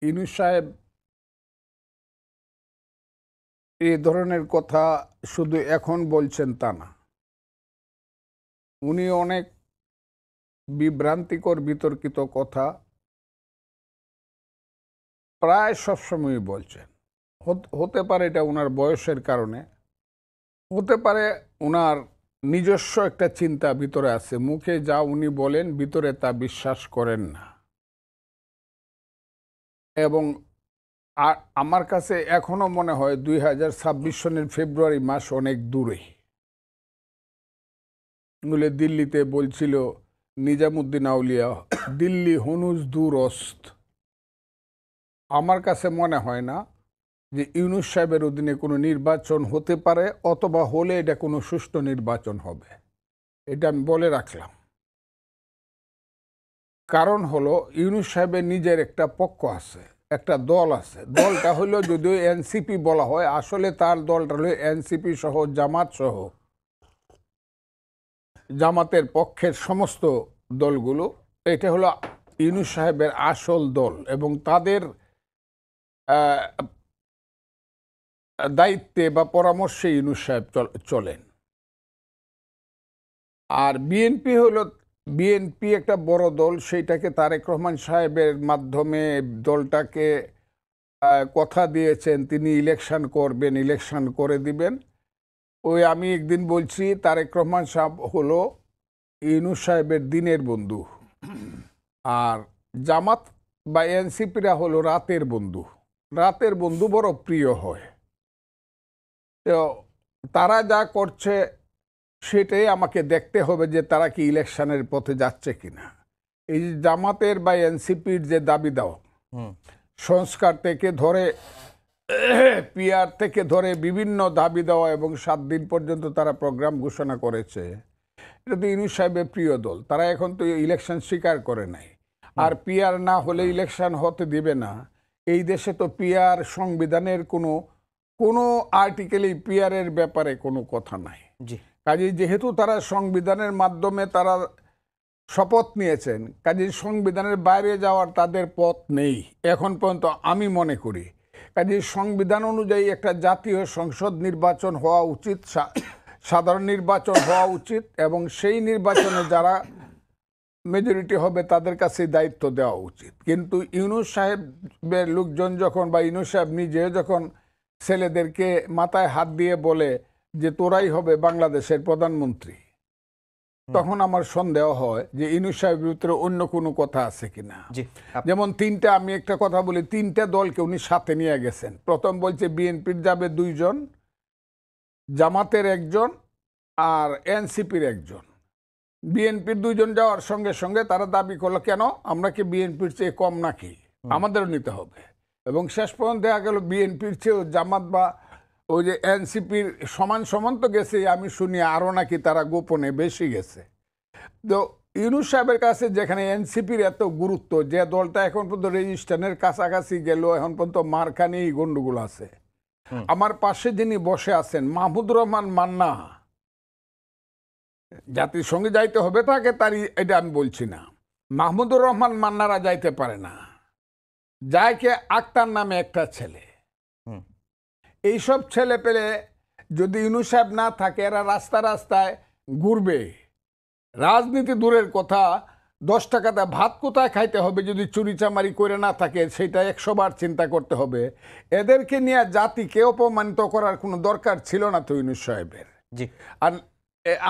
ইউনূস সাহেব এই ধরনের কথা শুধু এখন বলছেন তা না, উনি অনেক বিভ্রান্তিকর বিতর্কিত কথা প্রায় সবসময়ই বলছেন। হতে পারে এটা ওনার বয়সের কারণে, হতে পারে ওনার নিজস্ব একটা চিন্তা ভিতরে আছে, মুখে যা উনি বলেন ভিতরে তা বিশ্বাস করেন না। এবং আমার কাছে এখনো মনে হয় 2026 সনের ফেব্রুয়ারি মাস অনেক দূরে। বলে দিল্লিতে বলছিল নিজামুদ্দিন আউলিয়া, দিল্লি হনুজ দূরস্ত। আমার কাছে মনে হয় না যে ইউনূস সাহেবের অধীনে কোনো নির্বাচন হতে পারে, অথবা হলে এটা কোনো সুষ্ঠু নির্বাচন হবে, এটা আমি বলে রাখলাম। কারণ হলো ইউনূস সাহেবের নিজের একটা পক্ষ আছে, একটা দল আছে। দলটা হলো যদিও এনসিপি বলা হয়, আসলে তার দলটা হলো এনসিপি সহ জামাত সহ জামাতের পক্ষের সমস্ত দলগুলো। এটা হলো ইউনূস সাহেবের আসল দল এবং তাদের দায়িত্বে বা পরামর্শে ইউনূস সাহেব চলেন। আর বিএনপি একটা বড় দল, সেইটাকে তারেক রহমান সাহেবের মাধ্যমে দলটাকে কথা দিয়েছেন তিনি ইলেকশন করবেন, ইলেকশন করে দিবেন। ওই আমি একদিন বলছি তারেক রহমান সাহেব হলো ইউনূস সাহেবের দিনের বন্ধু, আর জামাত বা এনসিপিরা হলো রাতের বন্ধু। রাতের বন্ধু বড় প্রিয় হয়। তো তারা যা করছে সেটাই আমাকে দেখতে হবে যে তারা কি ইলেকশনের পথে যাচ্ছে কিনা। এই যে জামাতের বা এনসিপির যে দাবি দেওয়া, সংস্কার থেকে ধরে পিআর থেকে ধরে বিভিন্ন দাবি দেওয়া এবং 7 দিন পর্যন্ত তারা প্রোগ্রাম ঘোষণা করেছে, এটা তো ইউনূস সাহেবের প্রিয় দল। তারা এখন তো ইলেকশন স্বীকার করে নাই, আর পিআর না হলে ইলেকশন হতে দিবে না। এই দেশে তো পিআর সংবিধানের কোনো আর্টিকেলই পিআরের ব্যাপারে কোনো কথা নাই। কাজেই যেহেতু তারা সংবিধানের মাধ্যমে তারা শপথ নিয়েছেন, কাজেই সংবিধানের বাইরে যাওয়ার তাদের পথ নেই এখন পর্যন্ত আমি মনে করি। কাজেই সংবিধান অনুযায়ী একটা জাতীয় সংসদ নির্বাচন হওয়া উচিত, সাধারণ নির্বাচন হওয়া উচিত, এবং সেই নির্বাচনে যারা মেজরিটি হবে তাদের কাছে দায়িত্ব দেওয়া উচিত। কিন্তু ইউনূস সাহেবের লোকজন যখন, বা ইউনূস সাহেব নিজে যখন ছেলেদেরকে মাথায় হাত দিয়ে বলে যে তোরাই হবে বাংলাদেশের প্রধানমন্ত্রী, তখন আমার সন্দেহ হয় যে ইউনূস সাহেবের ভিতরে অন্য কোনো কথা আছে কিনা। যেমন আমি একটা কথা বলি, 3টা দলকে উনি সাথে নিয়ে গেছেন। প্রথম বলছে বিএনপির যাবে 2 জন, জামাতের 1 জন, আর এনসিপির 1 জন। বিএনপির 2 জন যাওয়ার সঙ্গে সঙ্গে তারা দাবি করলো, কেন আমরা কি বিএনপির চেয়ে কম নাকি, আমাদেরও নিতে হবে। এবং শেষ পর্যন্ত দেখা গেল বিএনপির চেয়েও জামাত বা ওই যে এনসিপির সমান তো গেছে, আমি শুনি আরও নাকি তারা গোপনে বেশি গেছে। তো ইউনূস সাহেবের কাছে যেখানে এনসিপির এত গুরুত্ব, যে দলটা এখন পর্যন্ত রেজিস্ট্রেশনের কাছাকাছি গেল, এখন পর্যন্ত মারখানেই গন্ডগোল আছে। আমার পাশে যিনি বসে আছেন মাহমুদুর রহমান মান্না, জাতিসংঘে যাইতে হবে তাকে, তারই এটা আমি বলছি না। মাহমুদুর রহমান মান্নারা যাইতে পারে না, যাইকে আক্তার নামে একটা ছেলে। এইসব ছেলে পেলে যদি ইউনূস সাহেব না থাকে, এরা রাস্তায় ঘুরবে। রাজনীতি দূরের কথা, 10 টাকাতে ভাত কোথায় খাইতে হবে যদি চুরিচামারি করে না থাকে, সেটা 100 বার চিন্তা করতে হবে। এদেরকে নিয়ে জাতিকে অপমানিত করার কোনো দরকার ছিল না তো ইউনূস সাহেবের। আর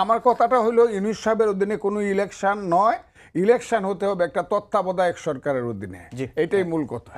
আমার কথাটা হলো, ইউনূস সাহেবের অধীনে কোনো ইলেকশন নয়, ইলেকশন হতে হবে একটা তত্ত্বাবধায়ক সরকারের অধীনে, এটাই মূল কথা।